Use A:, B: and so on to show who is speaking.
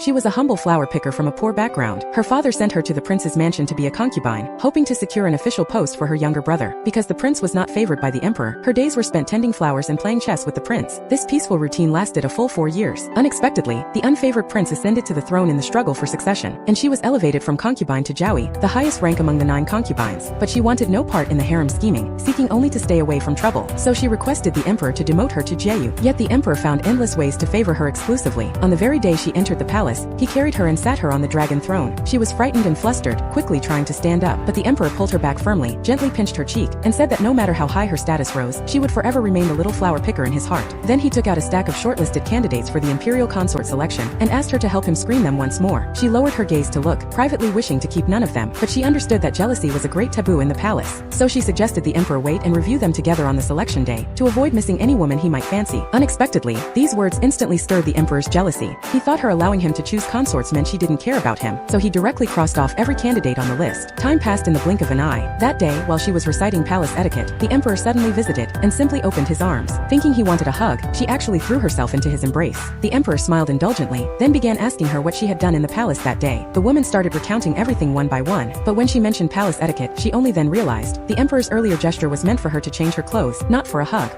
A: She was a humble flower picker from a poor background. Her father sent her to the prince's mansion to be a concubine, hoping to secure an official post for her younger brother. Because the prince was not favored by the emperor, her days were spent tending flowers and playing chess with the prince. This peaceful routine lasted a full 4 years. Unexpectedly, the unfavored prince ascended to the throne in the struggle for succession, and she was elevated from concubine to Jowie, the highest rank among the 9 concubines. But she wanted no part in the harem scheming, seeking only to stay away from trouble. So she requested the emperor to demote her to Jeyu. Yet the emperor found endless ways to favor her exclusively. On the very day she entered the palace, he carried her and sat her on the dragon throne. She was frightened and flustered, quickly trying to stand up, but the emperor pulled her back firmly, gently pinched her cheek, and said that no matter how high her status rose, she would forever remain the little flower picker in his heart. Then he took out a stack of shortlisted candidates for the imperial consort selection, and asked her to help him screen them once more. She lowered her gaze to look, privately wishing to keep none of them, but she understood that jealousy was a great taboo in the palace. So she suggested the emperor wait and review them together on the selection day, to avoid missing any woman he might fancy. Unexpectedly, these words instantly stirred the emperor's jealousy. He thought her allowing him to choose consorts meant she didn't care about him, so he directly crossed off every candidate on the list. Time passed in the blink of an eye. That day, while she was reciting palace etiquette, the emperor suddenly visited, and simply opened his arms. Thinking he wanted a hug, she actually threw herself into his embrace. The emperor smiled indulgently, then began asking her what she had done in the palace that day. The woman started recounting everything one by one, but when she mentioned palace etiquette, she only then realized the emperor's earlier gesture was meant for her to change her clothes, not for a hug.